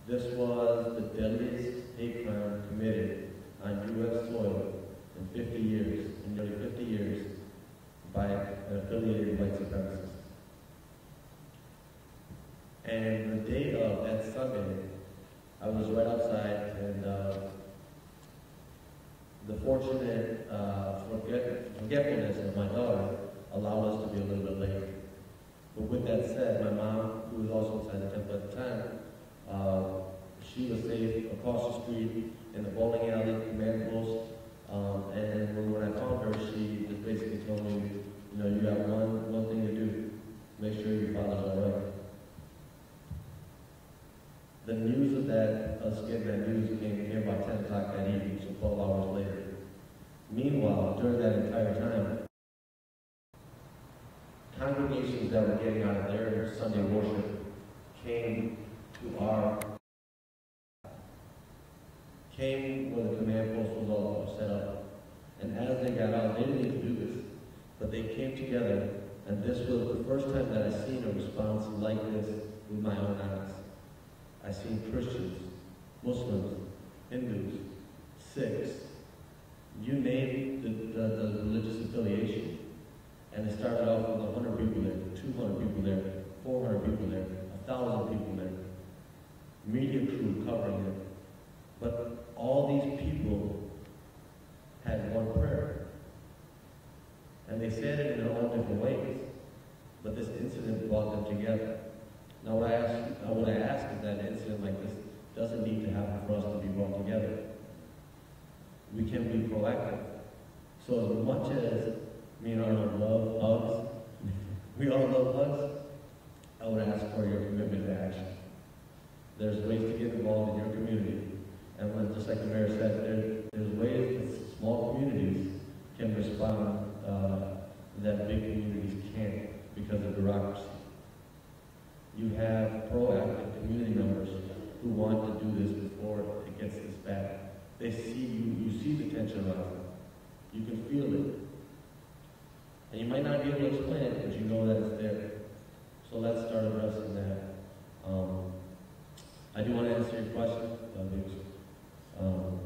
This was the deadliest hate crime committed on U.S. soil in 50 years, in nearly 50 years, by an affiliated white supremacist. And the day of that Sunday, I was right outside, and the fortunate forgetfulness of my daughter allowed us to be a little bit late. But with that said, my mom, who was also inside the temple at the time, she was safe across the street in the bowling alley, command post. And when I found her, she just basically told me, you know, you got one thing to do. Make sure your father's all right. The news of that, us getting that news came here about 10 o'clock that evening, so 12 hours later. Meanwhile, during that entire time, congregations that were getting out of their Sunday worship came where the command post was all set up. And as they got out, they didn't need to do this, but they came together, and this was the first time that I seen a response like this with my own eyes. I seen Christians, Muslims, Hindus, Sikhs, you name the religious affiliation. And it started off with 100 people there, 200 people there, 400 people there, 1,000 people there. Media crew covering it. But all these people had one prayer. And they said it in their own different ways. But this incident brought them together. Now what I ask is that an incident like this doesn't need to happen for us to be brought together. We can be proactive. So as much as me and Arnold love hugs, we all love hugs, I would ask for your commitment to action. There's ways to get involved in your community. And when, just like the mayor said, there's ways that small communities can respond that big communities can't because of bureaucracy. You have proactive community members who want to do this before it gets this bad. They see you see the tension around them. You can feel it. And you might not be able to explain it, but you know that it's there. So let's start addressing that. I do want to answer your question.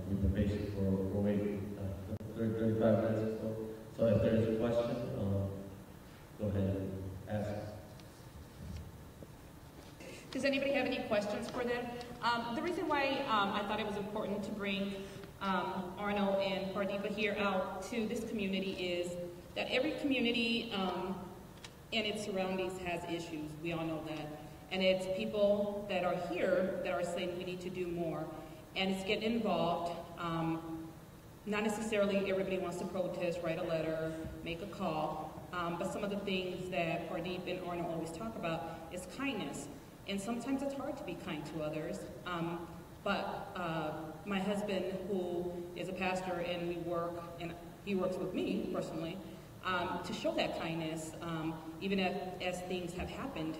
We've been patient for waiting 35 minutes or so. So if there's a question, go ahead and ask. Does anybody have any questions for them? The reason why I thought it was important to bring Arno and Pardeepa here out to this community is that every community and its surroundings has issues. We all know that. And it's people that are here that are saying we need to do more. And it's getting involved. Not necessarily everybody wants to protest, write a letter, make a call. But some of the things that Pardeep and Arno always talk about is kindness. And sometimes it's hard to be kind to others. But my husband, who is a pastor, and he works with me personally, to show that kindness, even as things have happened.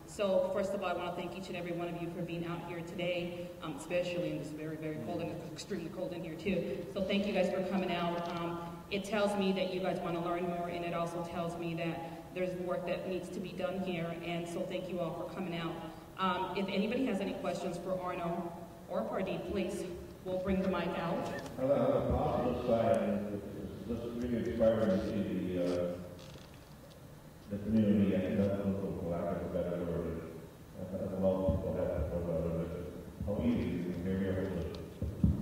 So first of all, I want to thank each and every one of you for being out here today, especially in this very, very cold, and it's extremely cold in here too. So thank you guys for coming out. It tells me that you guys want to learn more, and it also tells me that there's work that needs to be done here, and so thank you all for coming out. If anybody has any questions for Arno or Pardeep, please, we'll bring the mic out. On the positive side, it's just really inspiring to see the community and for lack of a better word. A lot of people have to know how easy it can be able to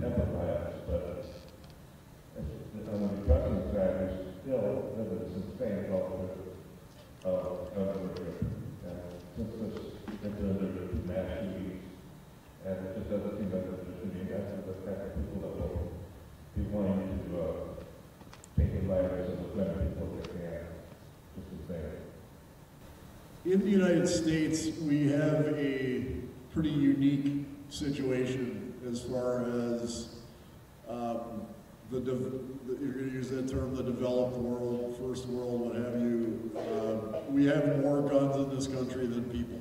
empathize, but on the depressing side, there's still this insane culture of worship. And since this into mass shootings, and it just doesn't seem like there's any that's the kind of people that will be wanting to take the lives of the people that they can. Just the same. In the United States, we have a pretty unique situation as far as you're going to use that term, the developed world, first world, what have you. We have more guns in this country than people.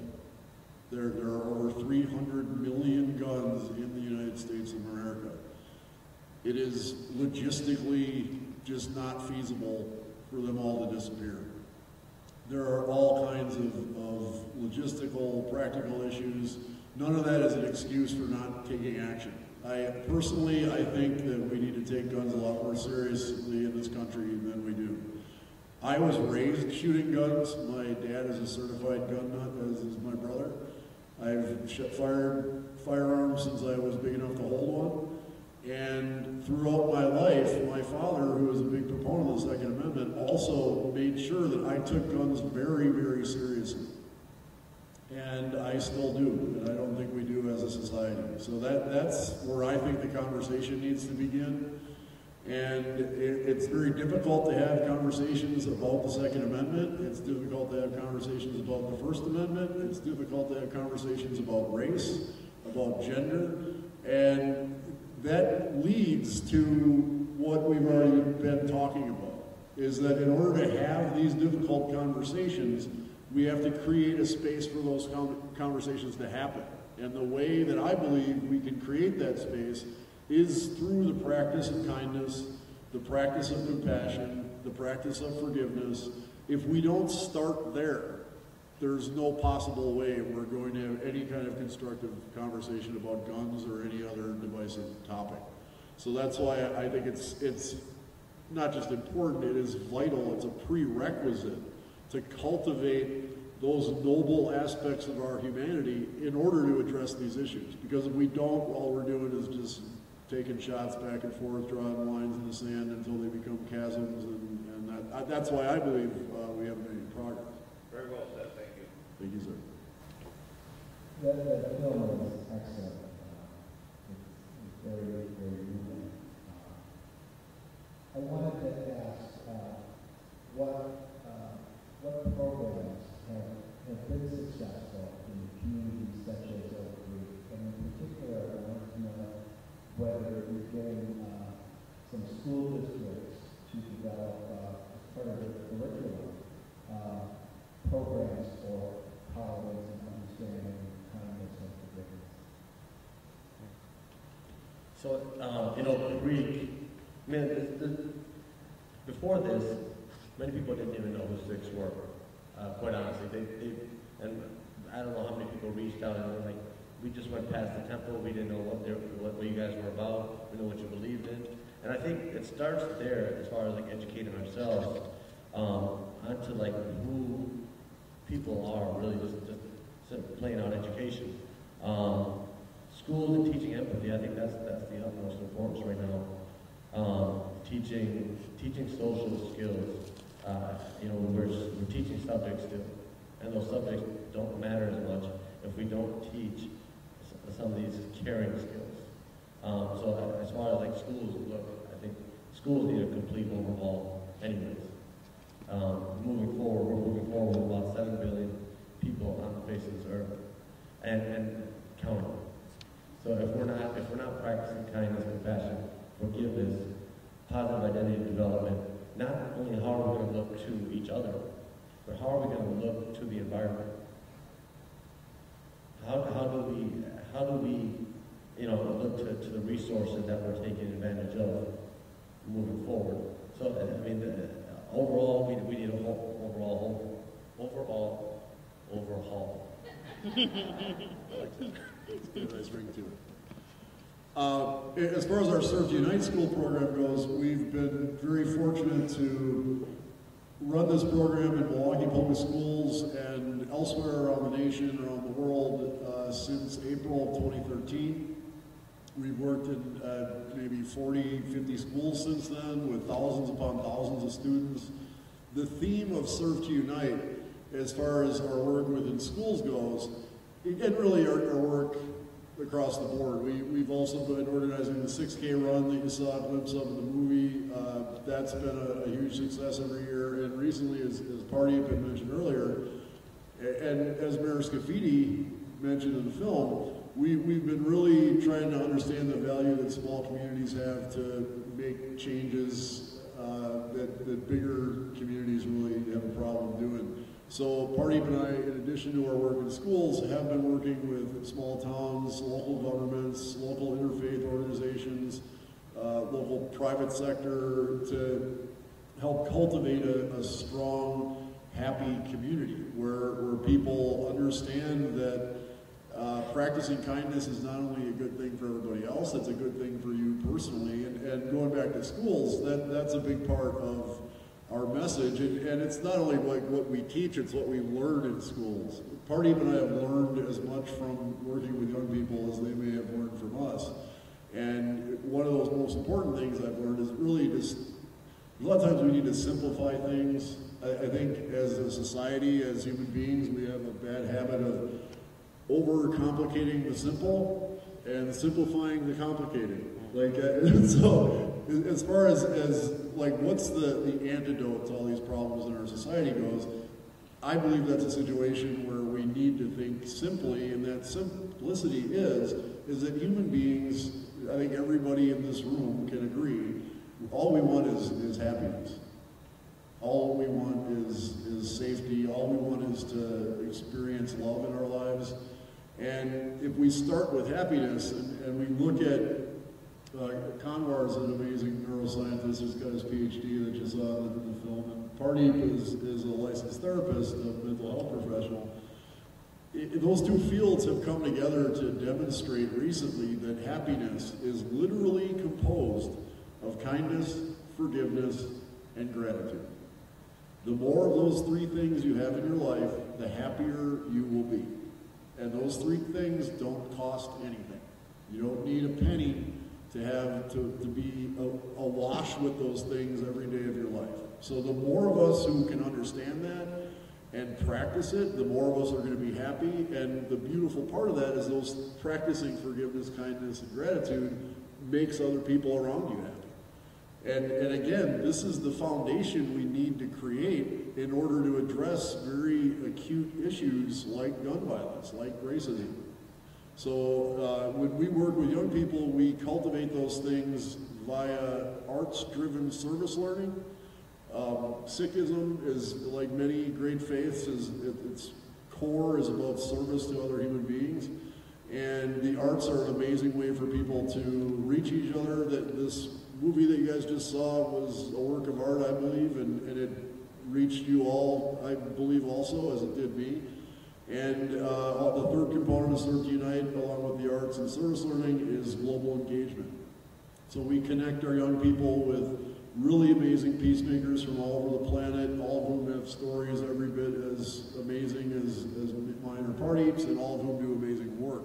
There are over 300 million guns in the United States of America. It is logistically just not feasible for them all to disappear. There are all kinds of logistical, practical issues none of that is an excuse for not taking action. Personally, I think that we need to take guns a lot more seriously in this country than we do. I was raised shooting guns. My dad is a certified gun nut, as is my brother. I've fired firearms since I was big enough to hold one. And throughout my life, my father, who was a big proponent of the Second Amendment, also made sure that I took guns very, very seriously. And I still do, and I don't think we do as a society. So that's where I think the conversation needs to begin. And it's very difficult to have conversations about the Second Amendment. It's difficult to have conversations about the First Amendment. It's difficult to have conversations about race, about gender. And that leads to what we've already been talking about, is that in order to have these difficult conversations, we have to create a space for those conversations to happen. And the way that I believe we can create that space is through the practice of kindness, the practice of compassion, the practice of forgiveness. If we don't start there, there's no possible way we're going to have any kind of constructive conversation about guns or any other divisive topic. So that's why I think it's not just important, it is vital, it's a prerequisite to cultivate those noble aspects of our humanity in order to address these issues. Because if we don't, all we're doing is just taking shots back and forth, drawing lines in the sand until they become chasms, and that's why I believe we haven't made any progress. Very well said, thank you. Thank you, sir. The film was excellent. It's very, very moving. I wanted to ask what programs have been successful in communities such as Oak Creek, and in particular, I want to know whether you're getting some school districts to develop, as part of their curriculum, programs for tolerance and understanding, kindness, and forgiveness. So, Greek, before this, many people didn't even know who Sikhs were, quite honestly. And I don't know how many people reached out and were like, we just went past the temple, we didn't know what you guys were about, we know what you believed in. And I think it starts there as far as like educating ourselves onto like who people are, really just playing out education. Schools and teaching empathy, I think that's the utmost importance right now. Teaching social skills. We're teaching subjects too, and those subjects don't matter as much if we don't teach some of these caring skills. So as far as like schools look, I think schools need a complete overhaul anyways. Moving forward, we're moving forward with about 7 billion people on the face of this earth, and counting. So if we're not practicing kindness, compassion, forgiveness, positive identity development, not only how are we going to look to each other, but how are we going to look to the environment? How do we look to the resources that we're taking advantage of moving forward? So overall, we need a overall. It's got a nice ring to it. As far as our Serve to Unite School program goes, we've been very fortunate to run this program in Milwaukee Public Schools and elsewhere around the nation, around the world, since April of 2013. We've worked in maybe 40, 50 schools since then with thousands upon thousands of students. The theme of Serve to Unite, as far as our work within schools goes, and really our work across the board. We've also been organizing the 6K run that you saw a glimpse of in the movie. That's been a huge success every year. And recently, as Party had mentioned earlier, and as Mayor Scafidi mentioned in the film, we've been really trying to understand the value that small communities have to make changes that bigger communities really have a problem doing. So Pardeep and I, in addition to our work in schools, have been working with small towns, local governments, local interfaith organizations, local private sector to help cultivate a strong, happy community where people understand that practicing kindness is not only a good thing for everybody else, it's a good thing for you personally. And going back to schools, that's a big part of our message. And it's not only like what we teach, it's what we learn in schools. Pardeep and I have learned as much from working with young people as they may have learned from us. And one of those most important things I've learned is really just, a lot of times we need to simplify things. I think as a society, as human beings, we have a bad habit of overcomplicating the simple and simplifying the complicated. Like, so as far as like what's the antidote to all these problems in our society goes, I believe that's a situation where we need to think simply, and that simplicity is that human beings, I think everybody in this room can agree, all we want is happiness. All we want is safety. All we want is to experience love in our lives. And if we start with happiness and we look at Kanwar's an amazing neuroscientist who's got his PhD that you saw in the film, and Pardeep is a licensed therapist, a mental health professional. Those two fields have come together to demonstrate recently that happiness is literally composed of kindness, forgiveness, and gratitude. The more of those three things you have in your life, the happier you will be. And those three things don't cost anything. You don't need a penny to be awash with those things every day of your life. So the more of us who can understand that and practice it, the more of us are going to be happy. And the beautiful part of that is those practicing forgiveness, kindness, and gratitude makes other people around you happy. And again, this is the foundation we need to create in order to address very acute issues like gun violence, like racism. So when we work with young people, we cultivate those things via arts-driven service learning. Sikhism is, like many great faiths, its core is about service to other human beings. And the arts are an amazing way for people to reach each other. This movie that you guys just saw was a work of art, I believe, and it reached you all, I believe, also, as it did me. And the third component of Serve to Unite, along with the arts and service learning, is global engagement. So we connect our young people with really amazing peacemakers from all over the planet, all of whom have stories every bit as amazing as mine or Pardeep's, and all of whom do amazing work.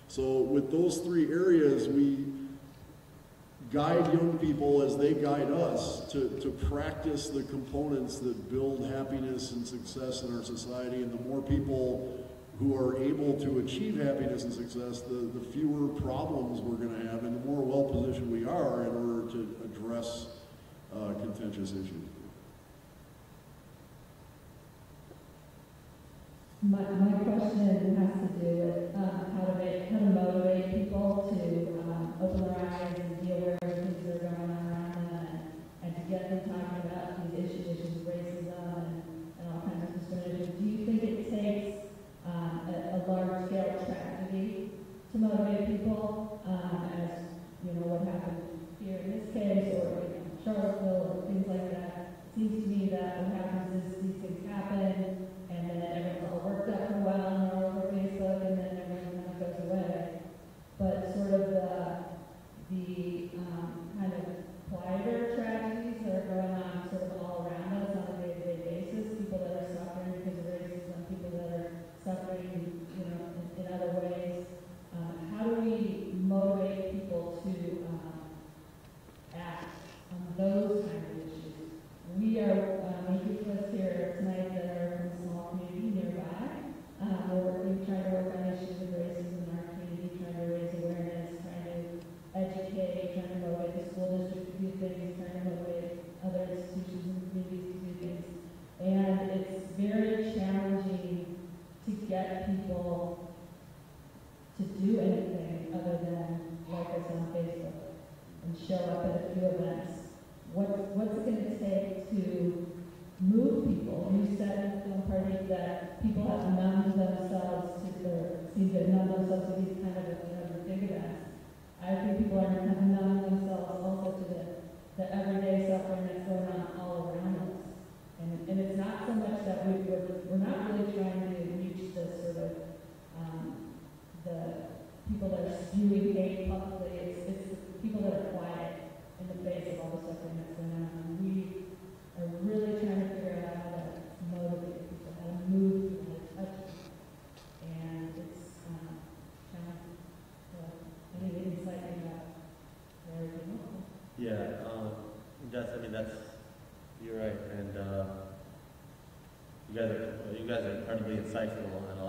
So with those three areas, we guide young people as they guide us to practice the components that build happiness and success in our society. And the more people who are able to achieve happiness and success, the fewer problems we're going to have, and the more well-positioned we are in order to address contentious issues. My question has to do with how to motivate people to open their eyes and be aware of things that are going on around them, and to get them talking about these issues of racism and all kinds of discrimination. Do you think it takes a large-scale tragedy to motivate people, as you know what happened here in this case, or Charlottesville, or things like that? It seems to me that what happens is these things happen, and then everyone's all worked up for a while and they're all over Facebook, and then everyone kind of goes away. But sort of the kind of quieter tragedies that are going on sort of all around us on a day-to-day basis, people that are suffering because of racism, people that are suffering, you know, in other ways. How do we motivate people to act on those kinds of issues? We are making lists here tonight that are from a small community nearby. We try to work on issues of racism in our community, trying to raise awareness, trying to educate, trying to motivate the school district to do things, trying to motivate other institutions and communities to do things. And it's very challenging to get people to do anything other than like us on Facebook and show up at a few events. What's it going to take to move people? You said in Pardeep that people have numbed themselves or seem to numb themselves to these kind of big events. I think people are kind of numbing themselves also to the everyday suffering that's going on all around us. And it's not so much that we're not really trying to reach the sort of the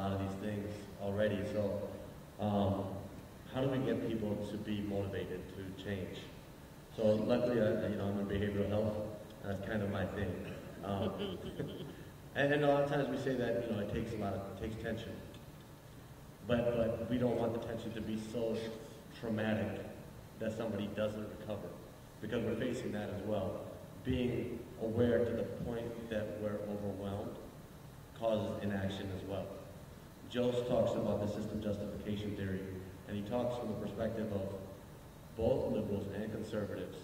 lot of these things already. So how do we get people to be motivated to change? So luckily, I'm in behavioral health. That's kind of my thing. And a lot of times we say that, it takes tension. But we don't want the tension to be so traumatic that somebody doesn't recover, because we're facing that as well. Being aware to the point that we're overwhelmed causes inaction as well. Joe talks about the system justification theory, and he talks from the perspective of both liberals and conservatives,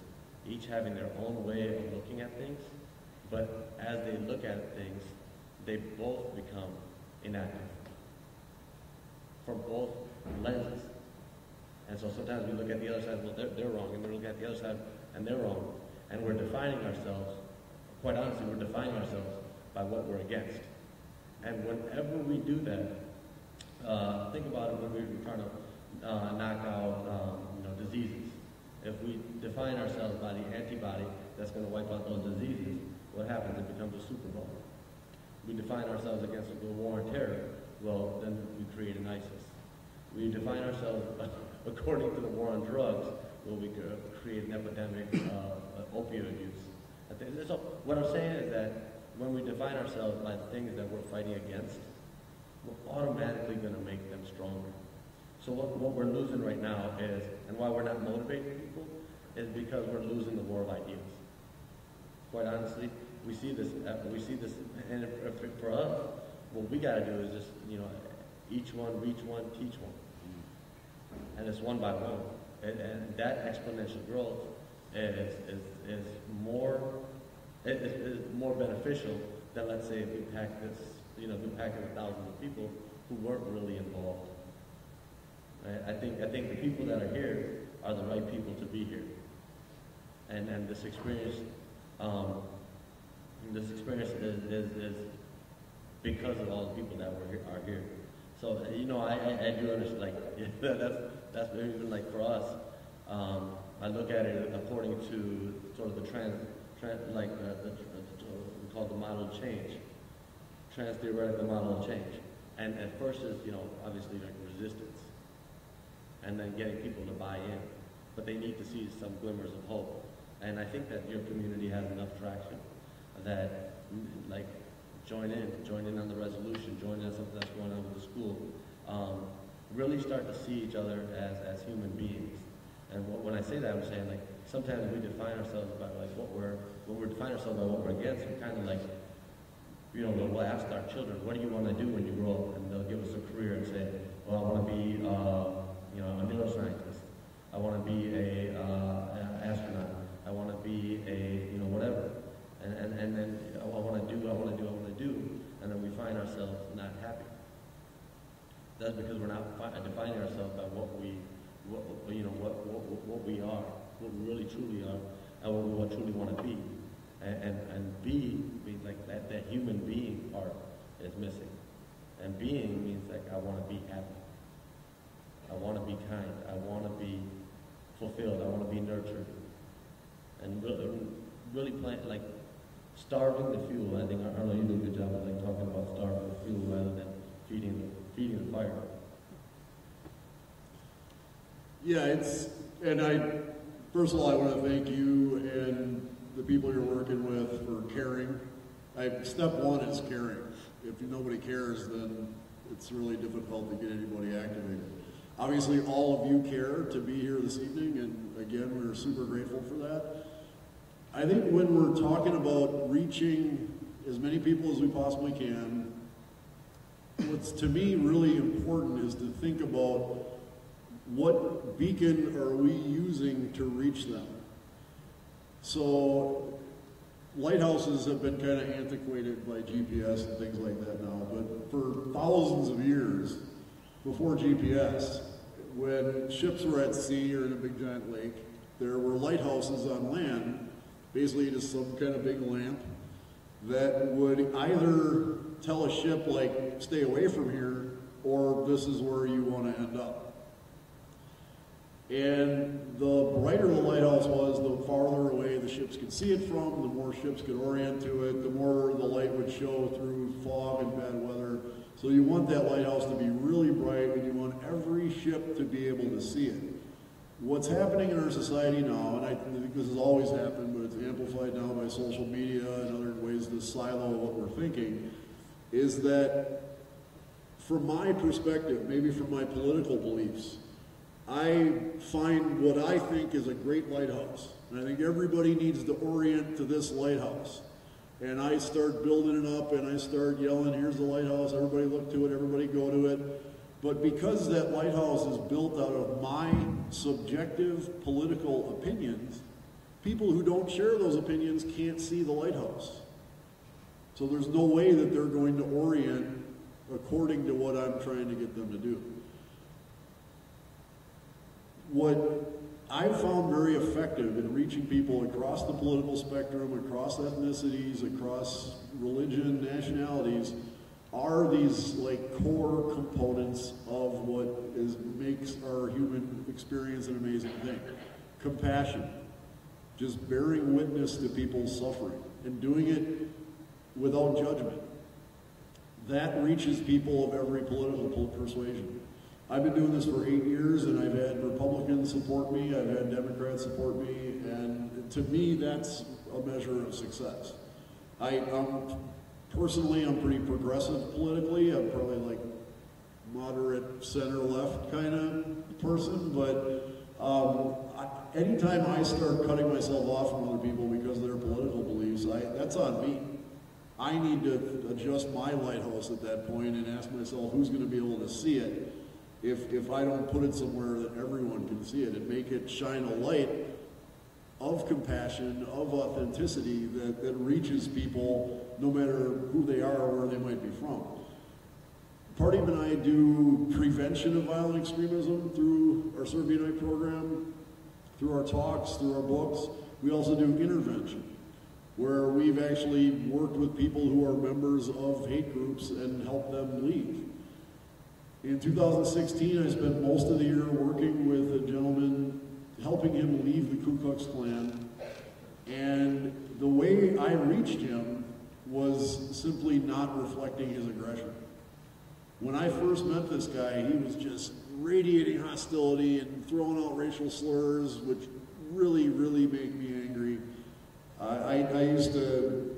each having their own way of looking at things, but as they look at things, they both become inactive from both lenses. And so sometimes we look at the other side, well, they're wrong, and we look at the other side, and they're wrong. And we're defining ourselves, quite honestly, we're defining ourselves by what we're against. And whenever we do that, think about it when we're trying to knock out diseases. If we define ourselves by the antibody that's going to wipe out those diseases, what happens? It becomes a super bug. We define ourselves against the war on terror, well, then we create an ISIS. We define ourselves according to the war on drugs, well, we create an epidemic of opioid use. So what I'm saying is that when we define ourselves by the things that we're fighting against, we're automatically going to make them stronger. So what we're losing right now is, and why we're not motivating people, is because we're losing the war of ideas. Quite honestly, we see this, and for us, what we got to do is just, each one, reach one, teach one. And it's one by one. And that exponential growth is more beneficial than, let's say, if we pack this, we pack in thousands of people who weren't really involved. Right? I think the people that are here are the right people to be here. And this experience is because of all the people that are here. So I do understand. That's even for us. I look at it according to sort of the we call the model of change, trans-theoretical model of change. And at first is obviously resistance, and then getting people to buy in, but they need to see some glimmers of hope. And I think that your community has enough traction that join in on the resolution, join in on something that's going on with the school. Really start to see each other as human beings. And when I say that, I'm saying sometimes we define ourselves by when we define ourselves by what we're against, we're kind of we'll ask our children, what do you want to do when you grow up? And they'll give us a career and say, well, I want to be a neuroscientist. I want to be an astronaut. I want to be a whatever. And then I want to do, and then we find ourselves not happy. That's because we're not defining ourselves by what we are, what we really truly are, and what we truly want to be. And be means that human being part is missing. And being means I want to be happy. I want to be kind. I want to be fulfilled. I want to be nurtured. And really playing starving the fuel. I think Arlo, you do a good job of talking about starving the fuel rather than feeding the fire. Yeah, first of all, I want to thank you and the people you're working with for caring. Step one is caring. If nobody cares, then it's really difficult to get anybody activated. Obviously, all of you care to be here this evening, and again, we're super grateful for that. I think when we're talking about reaching as many people as we possibly can, what's to me really important is to think about what beacon are we using to reach them. So lighthouses have been kind of antiquated by GPS and things like that now, but for thousands of years before GPS, when ships were at sea or in a big giant lake, there were lighthouses on land, basically just some kind of big lamp that would either tell a ship stay away from here, or this is where you want to end up. And the brighter the lighthouse was, the farther away the ships could see it from, the more ships could orient to it, the more the light would show through fog and bad weather, So you want that lighthouse to be really bright, and you want every ship to be able to see it. What's happening in our society now, and I think this has always happened, but it's amplified now by social media and other ways to silo what we're thinking, is that from my perspective, maybe from my political beliefs, I find what I think is a great lighthouse. And I think everybody needs to orient to this lighthouse. And I start building it up, and I start yelling, here's the lighthouse, everybody look to it, everybody go to it. But because that lighthouse is built out of my subjective political opinions, people who don't share those opinions can't see the lighthouse. So there's no way that they're going to orient according to what I'm trying to get them to do. What I've found very effective in reaching people across the political spectrum, across ethnicities, across religion, nationalities, are these like core components of what makes our human experience an amazing thing. Compassion, just bearing witness to people's suffering and doing it without judgment. That reaches people of every political persuasion. I've been doing this for 8 years, and I've had Republicans support me, I've had Democrats support me, and to me that's a measure of success. Personally, I'm pretty progressive politically. I'm probably like moderate center-left kind of person, but anytime I start cutting myself off from other people because of their political beliefs, that's on me. I need to adjust my lighthouse at that point and ask myself who's going to be able to see it if I don't put it somewhere that everyone can see it, and make it shine a light of compassion, of authenticity that reaches people no matter who they are or where they might be from. Party and I do prevention of violent extremism through our Serve Unite program, through our talks, through our books. We also do intervention, where we've actually worked with people who are members of hate groups and helped them leave. In 2016, I spent most of the year working with a gentleman, helping him leave the Ku Klux Klan, and the way I reached him was simply not reflecting his aggression. When I first met this guy, he was just radiating hostility and throwing out racial slurs, which really, really made me angry. I used to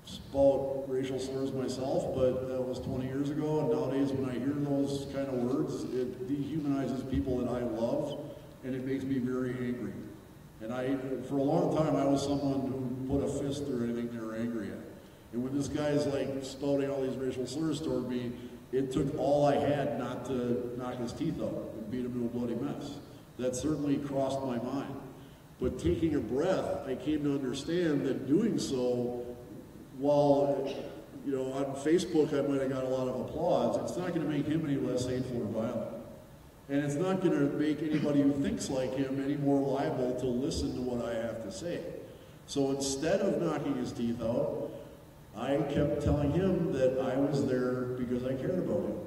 spout racial slurs myself, but that was 20 years ago, and nowadays when I hear those kind of words, it dehumanizes people that I love, and it makes me very angry. And for a long time, I was someone who put a fist through anything they were angry at. And when this guy's like spouting all these racial slurs toward me, it took all I had not to knock his teeth out and beat him to a bloody mess. That certainly crossed my mind. But taking a breath, I came to understand that doing so, while on Facebook I might have got a lot of applause, it's not going to make him any less hateful or violent. And it's not going to make anybody who thinks like him any more liable to listen to what I have to say. So instead of knocking his teeth out, I kept telling him that I was there because I cared about him.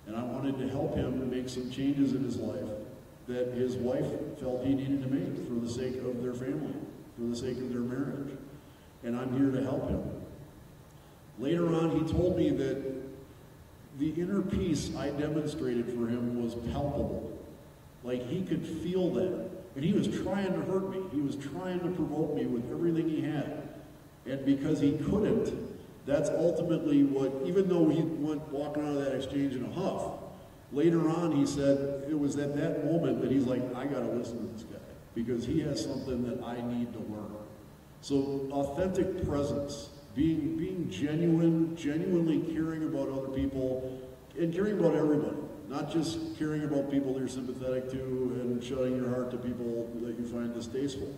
And I wanted to help him make some changes in his life that his wife felt he needed to make for the sake of their family, for the sake of their marriage. And I'm here to help him. Later on, he told me that the inner peace I demonstrated for him was palpable. Like he could feel that. And he was trying to hurt me. He was trying to provoke me with everything he had. And because he couldn't, that's ultimately what, even though he went walking out of that exchange in a huff, later on he said it was at that moment that he's like, I gotta listen to this guy because he has something that I need to learn. So authentic presence, being genuine, genuinely caring about other people and caring about everybody, not just caring about people that you're sympathetic to and shutting your heart to people that you find distasteful.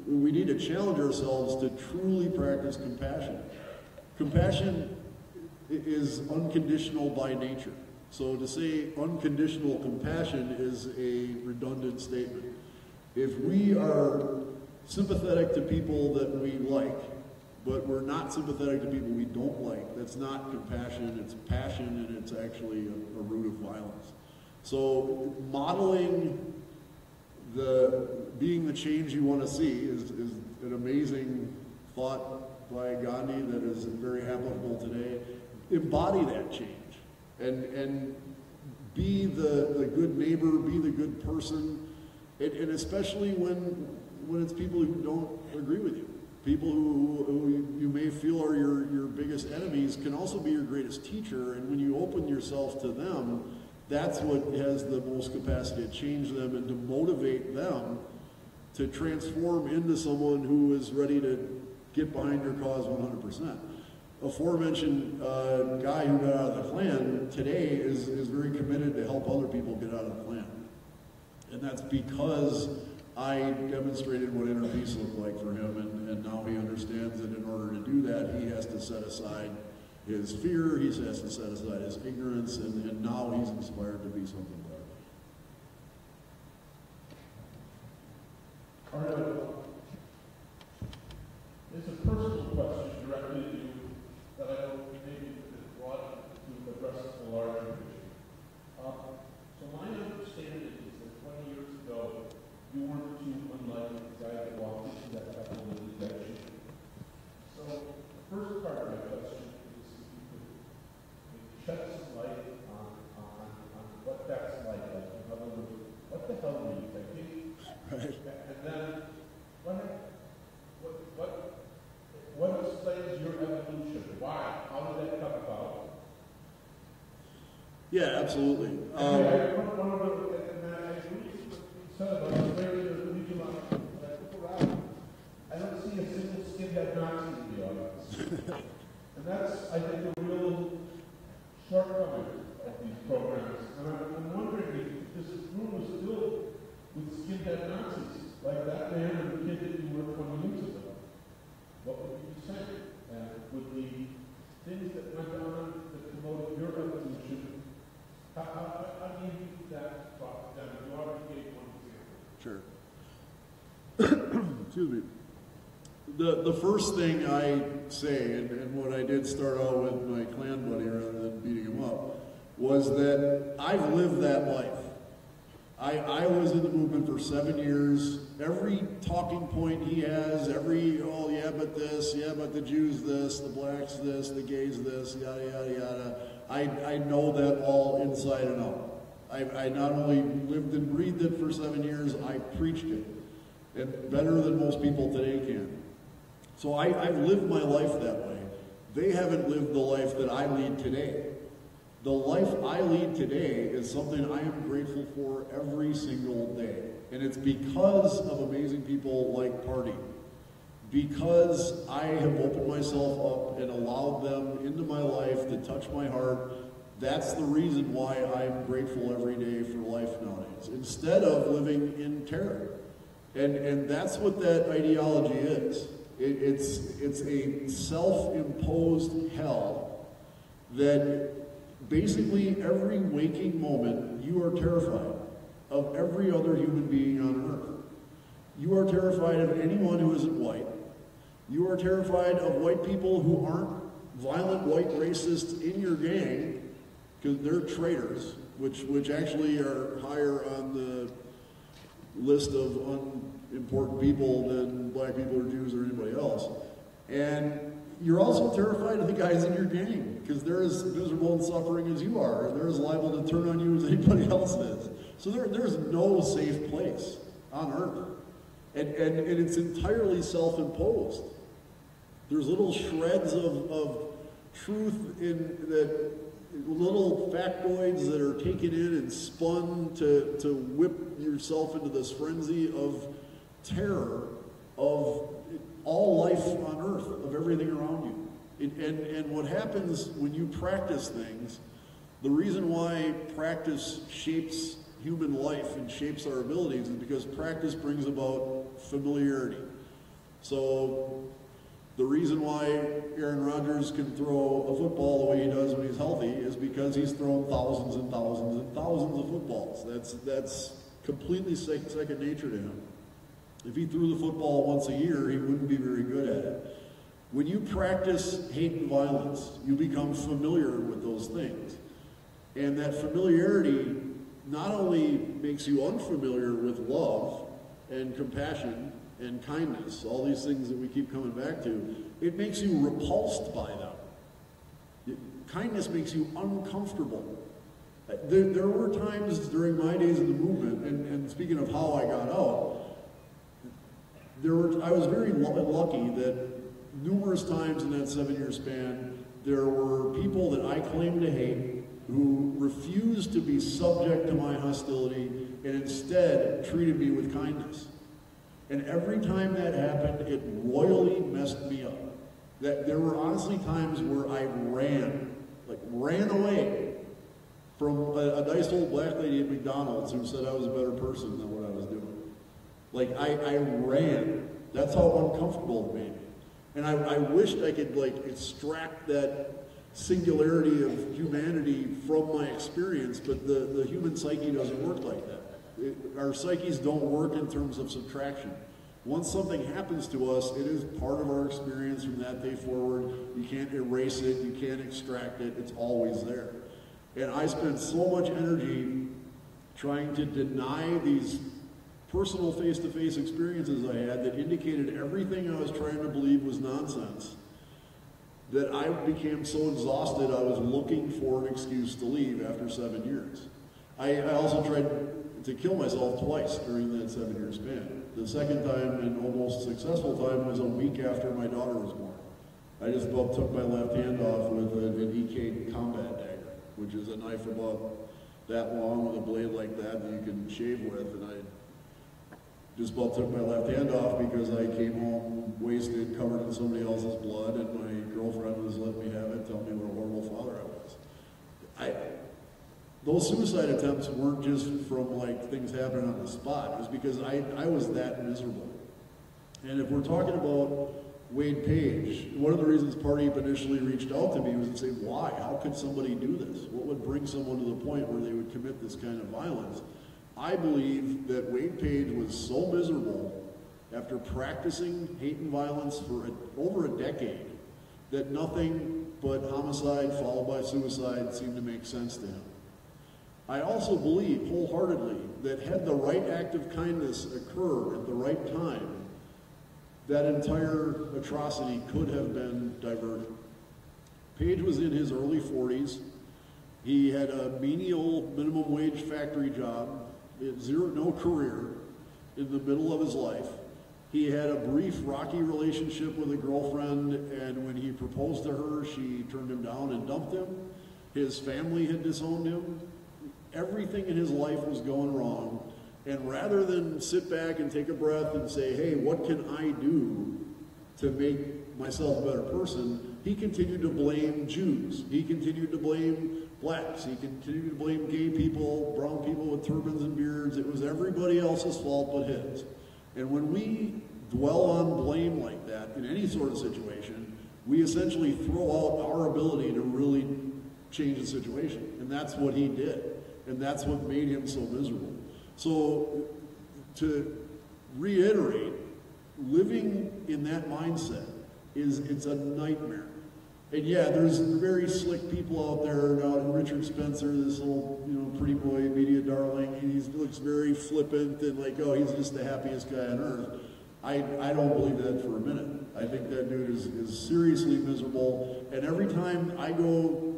We need to challenge ourselves to truly practice compassion. Compassion is unconditional by nature. So to say unconditional compassion is a redundant statement. If we are sympathetic to people that we like, but we're not sympathetic to people we don't like, that's not compassion, it's passion, and it's actually a root of violence. So modeling being the change you want to see is an amazing thought by Gandhi that is very applicable today. embody that change and be the good neighbor, be the good person, and especially when it's people who don't agree with you. People who you may feel are your biggest enemies can also be your greatest teacher, and when you open yourself to them, that's what has the most capacity to change them and to motivate them to transform into someone who is ready to get behind your cause 100%. Aforementioned guy who got out of the Klan today is very committed to help other people get out of the Klan. And that's because I demonstrated what inner peace looked like for him, and now he understands that in order to do that, he has to set aside his fear, he has to set aside his ignorance, and now he's inspired to be something better. All right. It's a personal question directly to you that I hope maybe is brought to address a larger issue. So my understanding is that 20 years ago, you weren't too unlike the guy that walked into that couple of detection. So the first part of my question is if you could shed some light on what that's like. In other words, what the hell were you thinking? Right. And then what explains your evolution? Why? How did that come about? Yeah, absolutely. I agree with what you said about the way to leave you on. I look around, I don't see a single skinhead Nazi in the audience. And that's, I think, a real shortcoming of these programs. And I'm wondering if this room was filled with skinhead Nazis, like that man and the kid that you were 20 years ago. What would you be saying? And would the things that went on that promoted your evolution, how do you use that thought? You already gave one example. Sure. Excuse me. The first thing I say, and what I did start out with my Klan buddy rather than beating him up, was that I've lived that life. I was in the movement for 7 years. Every talking point he has, oh yeah, but this, yeah, but the Jews this, the blacks this, the gays this, yada, yada, yada. I know that all inside and out. I not only lived and breathed it for 7 years, I preached it. And better than most people today can. So I've lived my life that way. They haven't lived the life that I lead today. The life I lead today is something I am grateful for every single day. And it's because of amazing people like Party. Because I have opened myself up and allowed them into my life to touch my heart. That's the reason why I'm grateful every day for life nowadays, instead of living in terror. And that's what that ideology is. It's a self-imposed hell that basically every waking moment you are terrified of every other human being on earth. You are terrified of anyone who isn't white. You are terrified of white people who aren't violent white racists in your gang, because they're traitors, which actually are higher on the list of unimportant people than black people or Jews or anybody else. And you're also terrified of the guys in your gang, because they're as miserable and suffering as you are, and they're as liable to turn on you as anybody else is. So there's no safe place on earth. And it's entirely self-imposed. There's little shreds of truth in that, little factoids that are taken in and spun to whip yourself into this frenzy of terror of all life on earth, of everything around you. And what happens when you practice things, the reason why practice shapes human life and shapes our abilities is because practice brings about familiarity. So the reason why Aaron Rodgers can throw a football the way he does when he's healthy is because he's thrown thousands and thousands and thousands of footballs. That's completely second nature to him. If he threw the football once a year, he wouldn't be very good at it. When you practice hate and violence, you become familiar with those things. And that familiarity not only makes you unfamiliar with love and compassion and kindness, all these things that we keep coming back to, it makes you repulsed by them. kindness makes you uncomfortable. There were times during my days in the movement, and speaking of how I got out, I was very lucky that numerous times in that 7-year span, there were people that I claimed to hate who refused to be subject to my hostility and instead treated me with kindness. And every time that happened, it royally messed me up. That there were honestly times where I ran away from a nice old black lady at McDonald's who said I was a better person than what I was doing. Like, I ran. That's how uncomfortable it made me. And I wished I could, like, extract that singularity of humanity from my experience, but the human psyche doesn't work like that. Our psyches don't work in terms of subtraction. Once something happens to us, it is part of our experience from that day forward. You can't erase it, you can't extract it, it's always there. And I spent so much energy trying to deny these personal face-to-face experiences I had that indicated everything I was trying to believe was nonsense, that I became so exhausted I was looking for an excuse to leave after 7 years. I also tried to kill myself twice during that 7-year span. The second time, and almost successful time, was a week after my daughter was born. I just about took my left hand off with an EK combat dagger, which is a knife about that long with a blade like that you can shave with, and I just about took my left hand off because I came home wasted, covered in somebody else's blood, and my girlfriend was letting me have it, telling me what a horrible father I was. Those suicide attempts weren't just from like things happening on the spot. It was because I was that miserable. And if we're talking about Wade Page, one of the reasons Pardeep initially reached out to me was to say, why? How could somebody do this? What would bring someone to the point where they would commit this kind of violence? I believe that Wade Page was so miserable after practicing hate and violence for over a decade that nothing but homicide followed by suicide seemed to make sense to him. I also believe wholeheartedly that had the right act of kindness occur at the right time, that entire atrocity could have been diverted. Page was in his early 40s. He had a menial minimum wage factory job, no career, in the middle of his life. He had a brief rocky relationship with a girlfriend, and when he proposed to her, she turned him down and dumped him. His family had disowned him. Everything in his life was going wrong. And rather than sit back and take a breath and say, hey, what can I do to make myself a better person, he continued to blame Jews. He continued to blame blacks. He continued to blame gay people, brown people with turbans and beards. It was everybody else's fault but his. And when we dwell on blame like that in any sort of situation, we essentially throw out our ability to really change the situation. And that's what he did. And that's what made him so miserable. So, to reiterate, living in that mindset it's a nightmare. And yeah, there's very slick people out there. Now, Richard Spencer, this little, pretty boy, media darling, he looks very flippant and like, oh, he's just the happiest guy on earth. I don't believe that for a minute. I think that dude is seriously miserable. And every time I go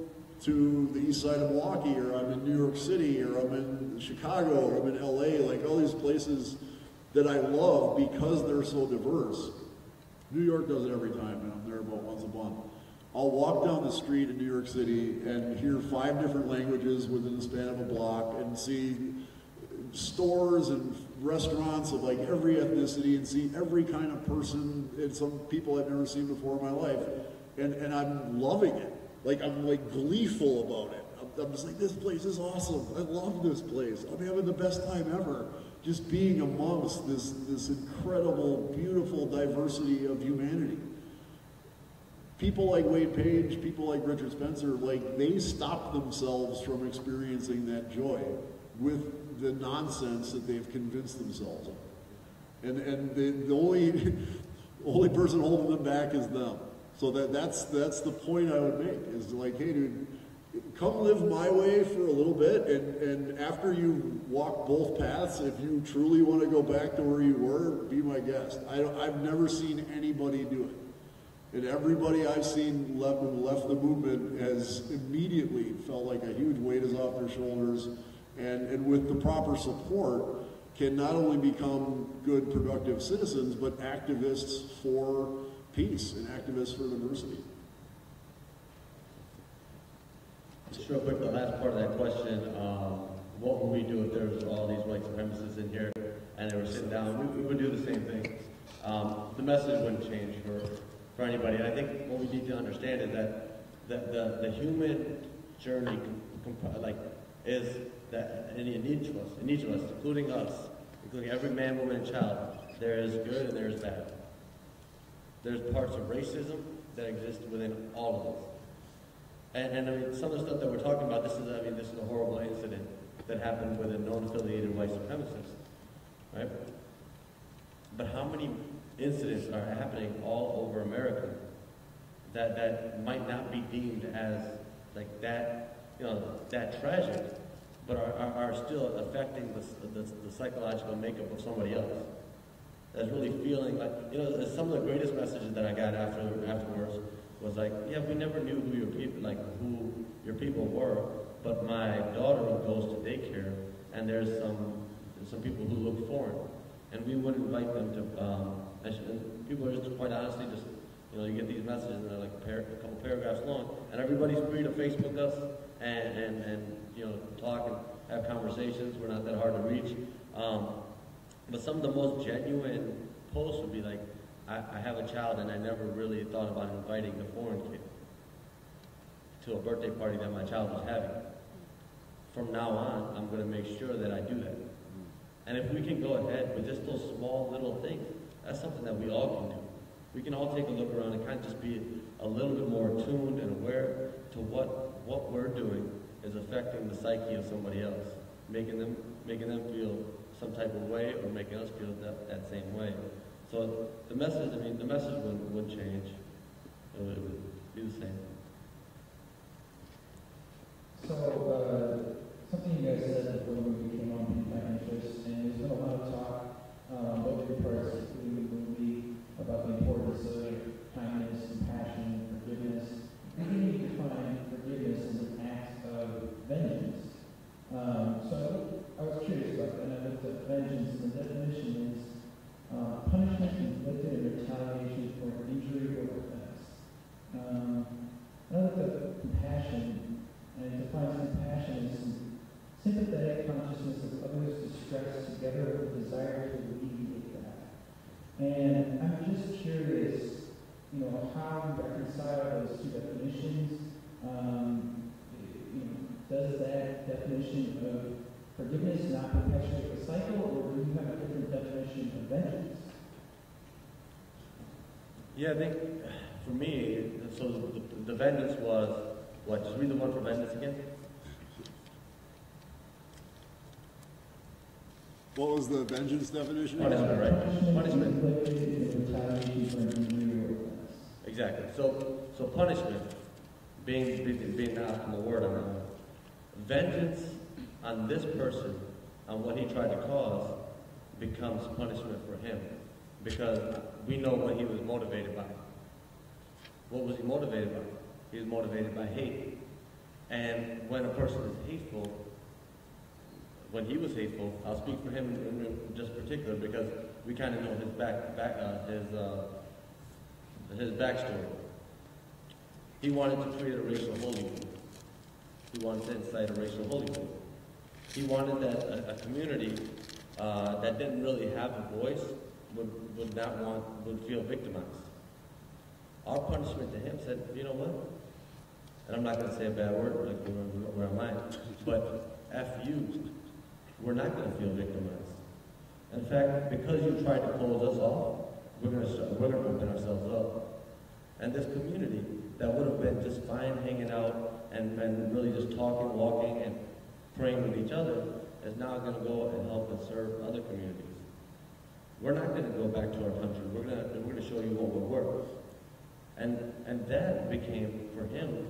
to the east side of Milwaukee, or I'm in New York City, or I'm in Chicago, or I'm in LA, like all these places that I love because they're so diverse. New York does it every time, and I'm there about once a month. I'll walk down the street in New York City and hear 5 different languages within the span of a block and see stores and restaurants of like every ethnicity and see every kind of person and some people I've never seen before in my life. And I'm loving it. Like, I'm like gleeful about it. I'm just like, this place is awesome. I love this place. I'm having the best time ever just being amongst this incredible, beautiful diversity of humanity. People like Wade Page, people like Richard Spencer, like they stopped themselves from experiencing that joy with the nonsense that they've convinced themselves of. And the only person holding them back is them. So that's the point I would make, is like, hey dude, come live my way for a little bit, and after you walk both paths, if you truly want to go back to where you were, be my guest. I've never seen anybody do it. And everybody I've seen left the movement has immediately felt like a huge weight is off their shoulders, and with the proper support, can not only become good, productive citizens, but activists for peace and activists for diversity. Just real quick, the last part of that question, what would we do if there was all these white supremacists in here and they were sitting down? We would do the same thing. The message wouldn't change for anybody. And I think what we need to understand is that the human journey is that in each of us, including us, including every man, woman, and child, there is good and there is bad. There's parts of racism that exist within all of us. And I mean, some of the stuff that we're talking about, this is a horrible incident that happened with a known-affiliated white supremacist, right? But how many incidents are happening all over America that might not be deemed as like that, that tragic, but are still affecting the psychological makeup of somebody else? That's really feeling like, some of the greatest messages that I got afterwards was like, yeah, we never knew who your people were, but my daughter goes to daycare, and there's some people who look foreign, and we would invite them to, and people are just quite honestly just, you get these messages and they're like a couple paragraphs long, and everybody's free to Facebook us and talk and have conversations. We're not that hard to reach. But some of the most genuine posts would be like, I have a child and I never really thought about inviting the foreign kid to a birthday party that my child was having. From now on, I'm going to make sure that I do that. And if we can go ahead with just those small little things, that's something that we all can do. We can all take a look around and kind of just be a little bit more attuned and aware to what we're doing is affecting the psyche of somebody else, making them feel some type of way or making us feel that same way. So the message wouldn't change. It would be the same. So, something you guys said before we came on piqued my interest, and there's been a lot of talk over the parts, including the movie, about the importance of kindness, compassion, forgiveness. How do you define forgiveness as an act of vengeance? So I was curious about that, and I looked at vengeance, and the definition is punishment inflicted in retaliation for an injury or offense. I looked at compassion, and it defines compassion as sympathetic consciousness of others' distress together with a desire to alleviate that. And I'm just curious, how you reconcile those two definitions. Does that definition of forgiveness not perpetuate the cycle, or do you have a different definition of vengeance? Yeah, I think for me, so the vengeance was what? Just read the one for vengeance again. What was the vengeance definition? Punishment, right? Punishment. Inflicted in retaliation for an injury or offense. Exactly. So punishment, being not the word on that one. Vengeance on this person, on what he tried to cause, becomes punishment for him, because we know what he was motivated by. What was he motivated by? He was motivated by hate. And when a person is hateful, when he was hateful, I'll speak for him in just particular because we kind of know his backstory. He wanted to create a racial holy war. He wanted to incite a racial holy war. He wanted that a community that didn't really have a voice would feel victimized. Our punishment to him said, you know what? And I'm not going to say a bad word, like where am I? But F you, we're not going to feel victimized. In fact, because you tried to close us off, we're going to open ourselves up. And this community that would have been just fine hanging out and really just talking, walking, and praying with each other is now going to go and help and serve other communities. We're not going to go back to our country. We're going to show you what we're worth. And that became for him,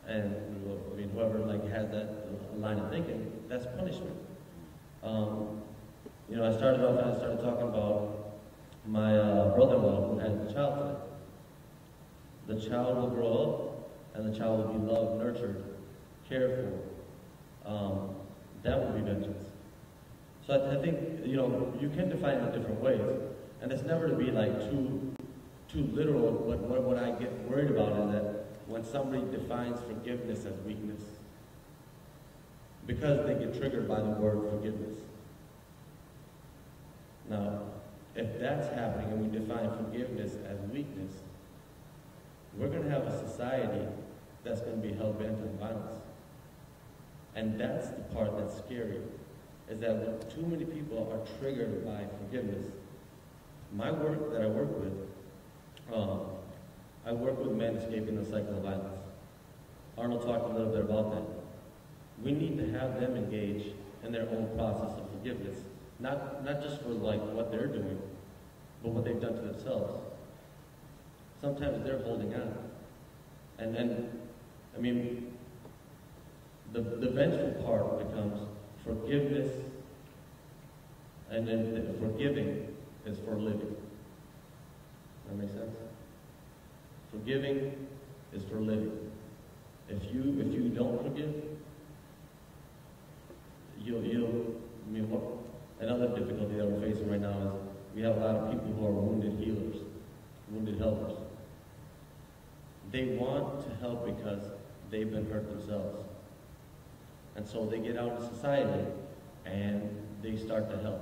and whoever has that line of thinking, that's punishment. I started talking about my brother-in-law who had a child today. the child will grow up, and the child will be loved, nurtured, cared for. That will be vengeance. So I think, you know, you can define it different ways, and it's never to be like too literal. But what I get worried about is that when somebody defines forgiveness as weakness, because they get triggered by the word forgiveness. Now, if that's happening and we define forgiveness as weakness, we're going to have a society that's going to be hell-bent on violence. And that's the part that's scary, is that when too many people are triggered by forgiveness. My work that I work with, I work with men escaping the cycle of violence. Arnold talked a little bit about that. We need to have them engage in their own process of forgiveness, not just for like what they're doing, but what they've done to themselves. Sometimes they're holding on. And I mean, the vengeful part becomes forgiveness, and then the forgiving is for living. That make sense? Forgiving is for living. If you don't forgive, I mean, another difficulty that we're facing right now is we have a lot of people who are wounded healers, wounded helpers. They want to help because they've been hurt themselves. And so they get out in society and they start to help.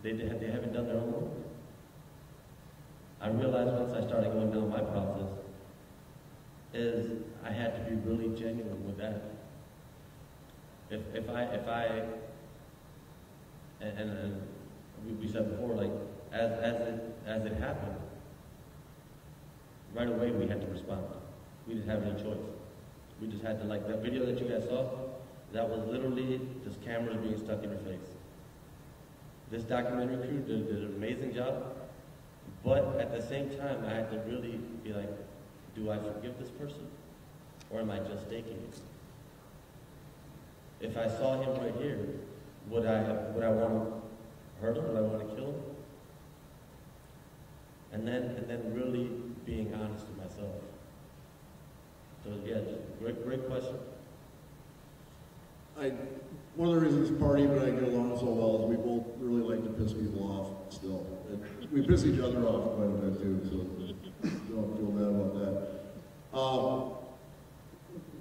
They haven't done their own work. I realized once I started going down my process is I had to be really genuine with that. If I we said before, like as it happened, right away we had to respond. We didn't have any choice. We just had to, like that video that you guys saw, that was literally just cameras being stuck in your face. This documentary crew did an amazing job, but at the same time I had to really be like, do I forgive this person? Or am I just taking it? If I saw him right here, would I want to hurt him? Would I want to kill him? And then really being honest with myself. So yeah, great question. One of the reasons Party and I get along so well is we both really like to piss people off still. And we piss each other off quite a bit too, so don't feel bad about that.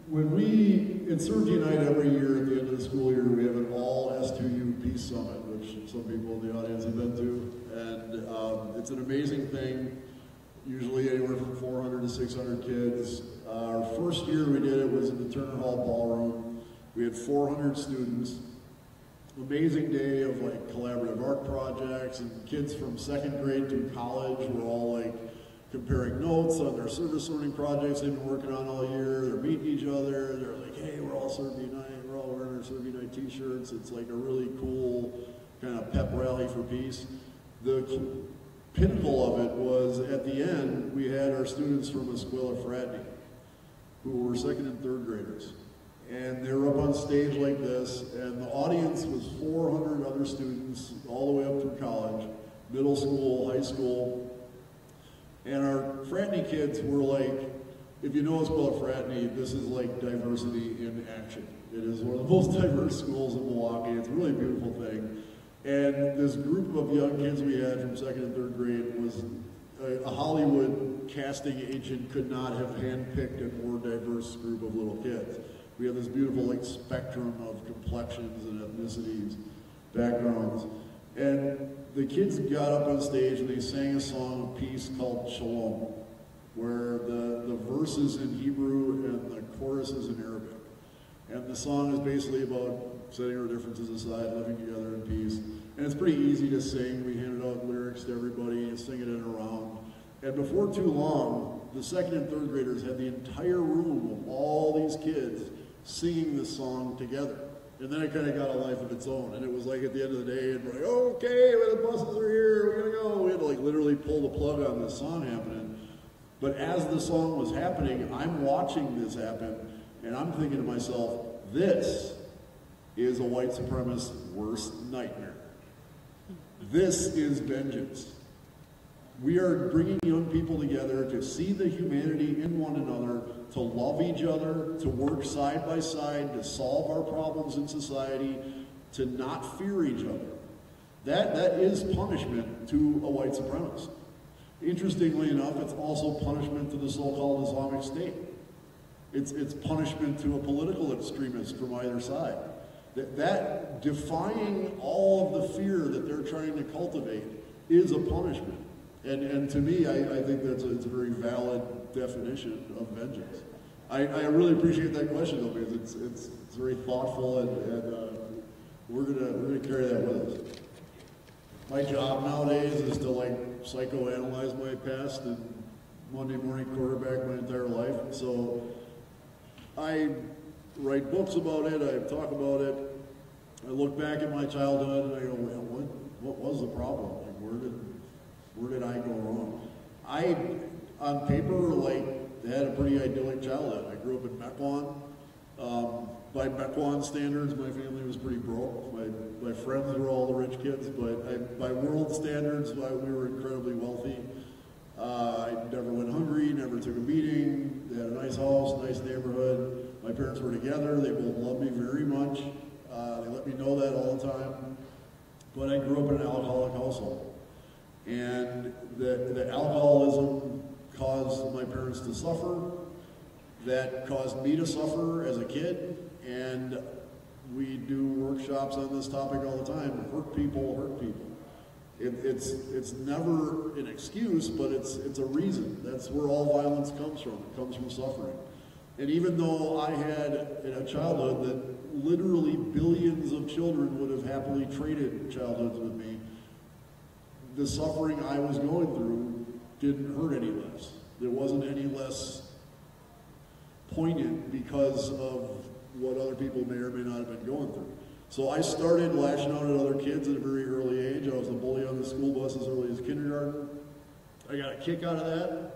When we, in Serve Unite every year at the end of the school year, we have an all S2U Peace Summit, which some people in the audience have been to. And it's an amazing thing, usually anywhere from 400 to 600 kids. Our first year we did it was in the Turner Hall Ballroom. We had 400 students. Amazing day of like collaborative art projects, and kids from second grade to college were all like comparing notes on their service learning projects they've been working on all year. They're meeting each other. They're like, hey, we're all Serve Unite. We're all wearing our Serve Unite t-shirts. It's like a really cool kind of pep rally for peace. The pinnacle of it was at the end, we had our students from Escuela Fraternity, who were second and third graders. And they were up on stage like this, and the audience was 400 other students all the way up through college, middle school, high school. And our fraternity kids were like, if you know Escuela Fraternity, this is like diversity in action. It is one of the most diverse schools in Milwaukee. It's a really beautiful thing. And this group of young kids we had from second and third grade was a Hollywood casting agent could not have handpicked a more diverse group of little kids. We had this beautiful like spectrum of complexions and ethnicities, backgrounds. And the kids got up on stage and they sang a song of peace called Shalom, where the verses in Hebrew and the chorus is in Arabic. And the song is basically about setting our differences aside, living together in peace. And it's pretty easy to sing. We handed out lyrics to everybody and sing it in a round. And before too long, the second and third graders had the entire room of all these kids singing this song together. And then it kind of got a life of its own. And it was like at the end of the day, and we're like, okay, well, the buses are here, we're gonna go. We had to like literally pull the plug on this song happening. But as the song was happening, I'm watching this happen, and I'm thinking to myself, this is a white supremacist's worst nightmare. This is vengeance. We are bringing young people together to see the humanity in one another, to love each other, to work side by side, to solve our problems in society, to not fear each other. That is punishment to a white supremacist. Interestingly enough, it's also punishment to the so-called Islamic State. It's punishment to a political extremist from either side. That defying all of the fear that they're trying to cultivate is a punishment. And to me, I think it's a very valid definition of vengeance. I really appreciate that question, though, because it's very thoughtful, and we're gonna carry that with us. My job nowadays is to psychoanalyze my past and Monday morning quarterback my entire life. So I write books about it. I talk about it. I look back at my childhood and I go, well, what was the problem? Where did I go wrong? I, on paper, had a pretty idyllic childhood. I grew up in Mequon. By Mequon standards, my family was pretty broke. My friends were all the rich kids, but by world standards, we were incredibly wealthy. I never went hungry, never took a beating. They had a nice house, nice neighborhood. My parents were together. They both loved me very much. They let me know that all the time. But I grew up in an alcoholic household. And the alcoholism caused my parents to suffer. That caused me to suffer as a kid. And we do workshops on this topic all the time. Hurt people. It's never an excuse, but it's a reason. That's where all violence comes from. It comes from suffering. And even though I had a childhood that literally billions of children would have happily traded childhoods with me, the suffering I was going through didn't hurt any less. There wasn't any less poignant because of what other people may or may not have been going through. So I started lashing out at other kids at a very early age. I was a bully on the school bus as early as kindergarten. I got a kick out of that.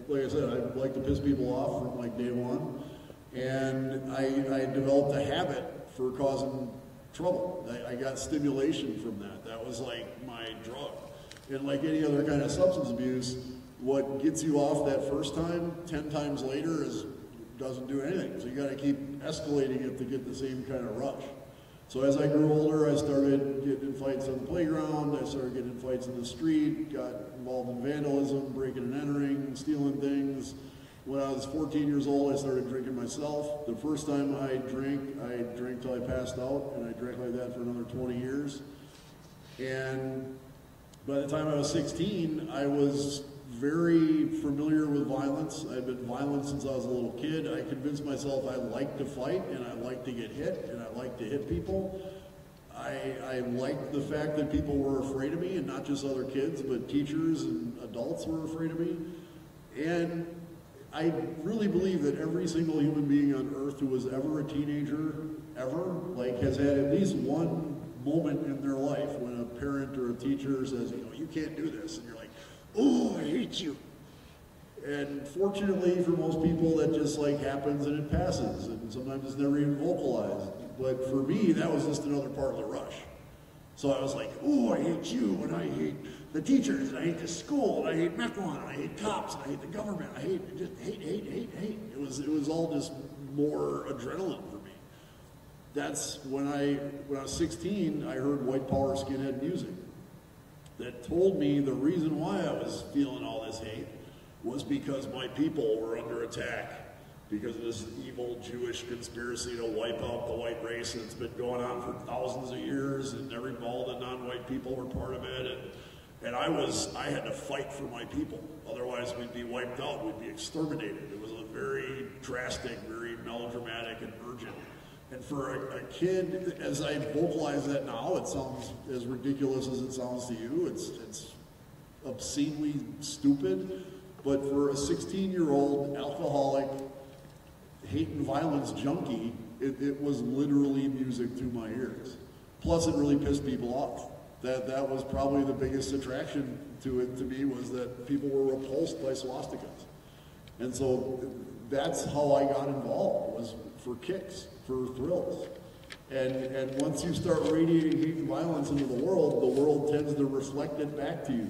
Like I said, I like to piss people off from day one. And I developed a habit for causing trouble. I got stimulation from that. That was my drug. And like any other kind of substance abuse, what gets you off that first time, 10 times later doesn't do anything. So you got to keep escalating it to get the same kind of rush. So as I grew older, I started getting in fights on the playground. I started getting in fights in the street, got involved in vandalism, breaking and entering, stealing things. When I was 14 years old, I started drinking myself. The first time I drank till I passed out, and I drank like that for another 20 years. And by the time I was 16, I was very familiar with violence. I've been violent since I was a little kid. I convinced myself I like to fight, and I like to get hit, and I like to hit people. I liked the fact that people were afraid of me, and not just other kids, but teachers and adults were afraid of me. And I really believe that every single human being on earth who was ever a teenager, ever, has had at least one moment in their life when a parent or a teacher says, you can't do this. And you're like, oh, I hate you. And fortunately for most people, that just happens and it passes. And sometimes it's never even vocalized. But for me, that was just another part of the rush. So I was like, oh, I hate you, and I hate the teachers, and I hate the school, and I hate Mequon, and I hate cops, and I hate the government. I hate. It was all just more adrenaline for me. That's when I was 16, I heard white power skinhead music that told me the reason why I was feeling all this hate was because my people were under attack because of this evil Jewish conspiracy to wipe out the white race that's been going on for thousands of years, and all the non-white people were part of it. And I had to fight for my people. Otherwise, we'd be wiped out. We'd be exterminated. It was a very drastic, very melodramatic, and urgent. And for a kid, as I vocalize that now, it sounds as ridiculous as it sounds to you. It's obscenely stupid. But for a 16-year-old alcoholic, hate and violence junkie, it was literally music to my ears. Plus, it really pissed people off. That was probably the biggest attraction to it to me, was that people were repulsed by swastikas. And so that's how I got involved, was for kicks, for thrills. And once you start radiating hate and violence into the world tends to reflect it back to you.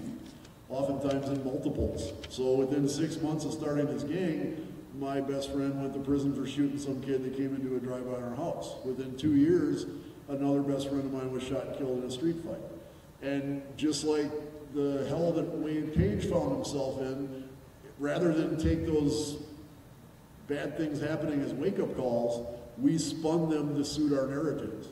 oftentimes in multiples. So within 6 months of starting this gang, my best friend went to prison for shooting some kid that came into a drive-by in our house. Within 2 years, another best friend of mine was shot and killed in a street fight. And just like the hell that Wayne Page found himself in, rather than take those bad things happening as wake-up calls, we spun them to suit our narratives.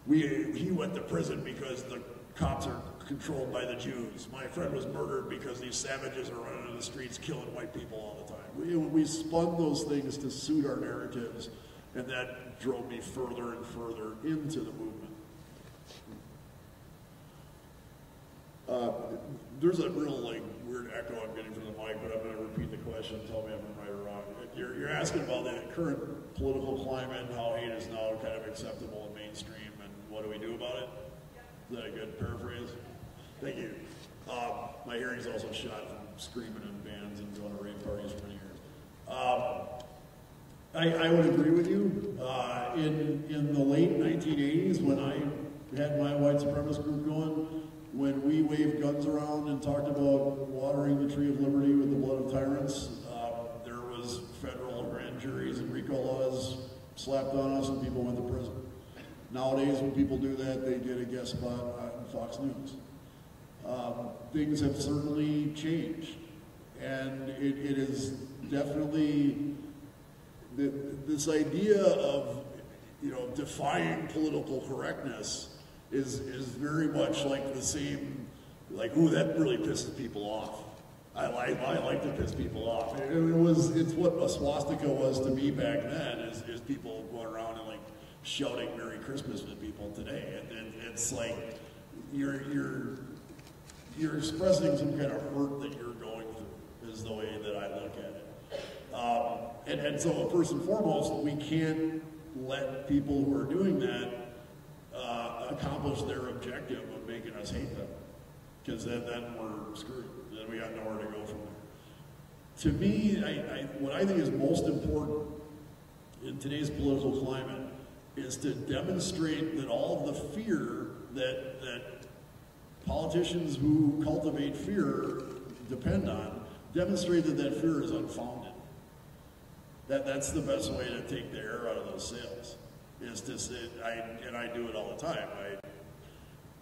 He went to prison because the cops are controlled by the Jews. My friend was murdered because these savages are running in the streets killing white people all the time. We spun those things to suit our narratives, and that drove me further and further into the movement. There's a real weird echo I'm getting from the mic, but I'm going to repeat the question. Tell me if I'm right or wrong. You're asking about the current political climate and how hate is now kind of acceptable and mainstream, and what do we do about it? Is that a good paraphrase? Thank you. My hearing's also shot from screaming in bands and going to rave parties for many years. I would agree with you. In the late 1980s, when I had my white supremacist group going, when we waved guns around and talked about watering the tree of liberty with the blood of tyrants, there was federal grand juries and RICO laws slapped on us and people went to prison. Nowadays, when people do that, they get a guest spot on Fox News. Things have certainly changed, and it is definitely this idea of defying political correctness is very much like the same, ooh, that really pisses people off. I like to piss people off. It's what a swastika was to me back then, is people going around and shouting Merry Christmas to people today. And it's like you're expressing some kind of hurt that you're going through, is the way that I look at it. And so first and foremost, we can't let people who are doing that accomplish their objective of making us hate them, because then we're screwed. Then we got nowhere to go from there. To me, what I think is most important in today's political climate is to demonstrate that all of the fear that politicians who cultivate fear depend on, demonstrate that fear is unfounded. That's the best way to take the air out of those sails. Is to say, and I do it all the time.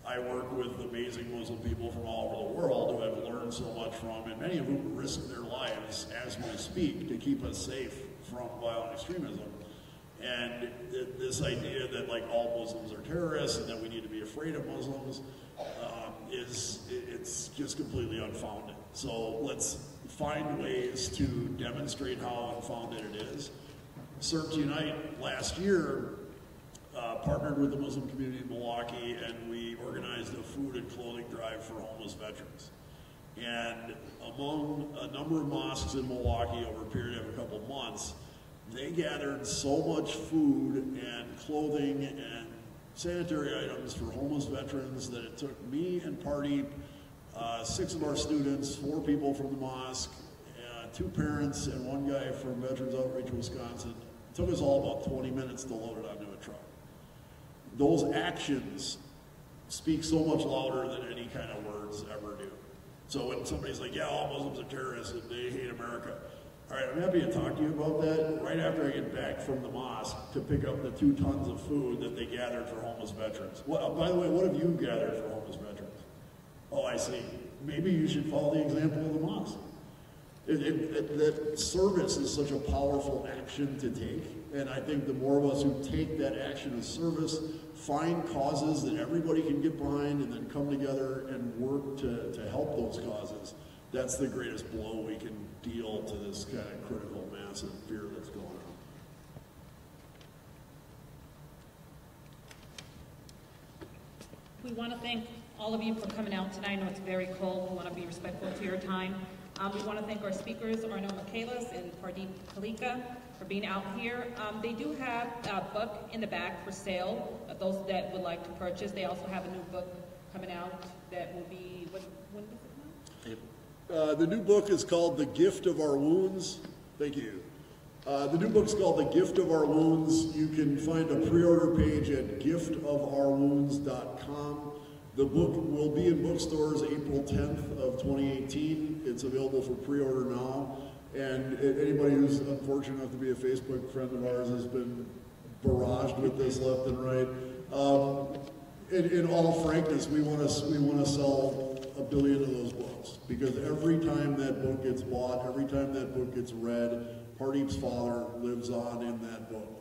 I work with amazing Muslim people from all over the world who I've learned so much from, and many of whom risk their lives as we speak to keep us safe from violent extremism. And this idea that all Muslims are terrorists and that we need to be afraid of Muslims it's just completely unfounded. So let's find ways to demonstrate how unfounded it is. Serve to Unite last year partnered with the Muslim community in Milwaukee, and we organized a food and clothing drive for homeless veterans. And among a number of mosques in Milwaukee over a period of a couple months, they gathered so much food and clothing and sanitary items for homeless veterans that it took me and Party, 6 of our students, 4 people from the mosque, 2 parents, and 1 guy from Veterans Outreach, Wisconsin. It took us all about 20 minutes to load it onto a truck. Those actions speak so much louder than any kind of words ever do. So when somebody's like, yeah, all Muslims are terrorists and they hate America. All right, I'm happy to talk to you about that right after I get back from the mosque to pick up the 2 tons of food that they gathered for homeless veterans. By the way, what have you gathered for homeless veterans? Oh, I see. Maybe you should follow the example of the mosque. That service is such a powerful action to take, and I think the more of us who take that action of service, find causes that everybody can get behind, and then come together and work to help those causes, that's the greatest blow we can deal to this kind of critical mass of fear that's going on. We want to thank all of you for coming out tonight. I know it's very cold. We want to be respectful to your time. We want to thank our speakers, Arno Michaelis and Pardeep Kalika, for being out here. They do have a book in the back for sale, those that would like to purchase. They also have a new book coming out that will be, when does it come out? The new book is called The Gift of Our Wounds. Thank you. The new book's called The Gift of Our Wounds. You can find a pre-order page at giftofourwounds.com. The book will be in bookstores April 10th of 2018. It's available for pre-order now. And anybody who's unfortunate enough to be a Facebook friend of ours has been barraged with this left and right. In all frankness, we want to sell 1 billion of those books, because every time that book gets bought, every time that book gets read, Pardeep's father lives on in that book.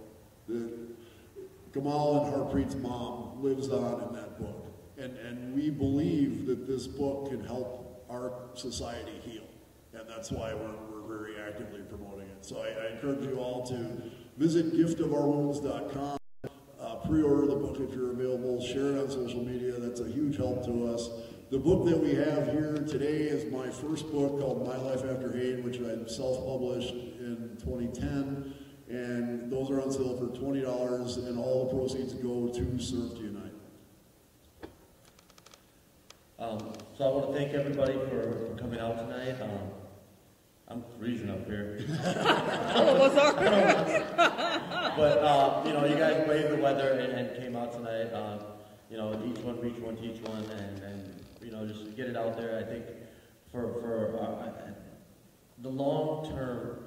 Kamal and Harpreet's mom lives on in that book. And we believe that this book can help our society heal. And that's why we're very actively promoting it. So I encourage you all to visit giftofourwounds.com, pre-order the book if you're available, share it on social media. That's a huge help to us. The book that we have here today is my first book called My Life After Hate, which I self-published in 2010. And those are on sale for $20, and all the proceeds go to Serve to Unite. So I want to thank everybody for coming out tonight. I'm freezing up here. All of us are. But, you know, you guys braved the weather and came out tonight. You know, each one, and you know, just get it out there. I think for the long-term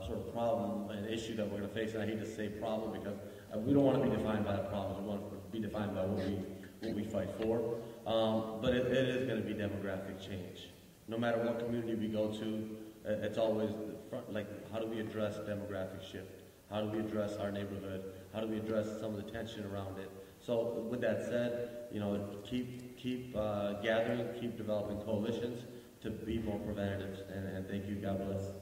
sort of problem and issue that we're going to face, and I hate to say problem because we don't want to be defined by the problems. We want to be defined by what we fight for. But it is going to be demographic change. No matter what community we go to, it's always the front, like, how do we address demographic shift? How do we address our neighborhood? How do we address some of the tension around it? So with that said, you know, keep gathering, keep developing coalitions to be more preventative. And thank you. God bless.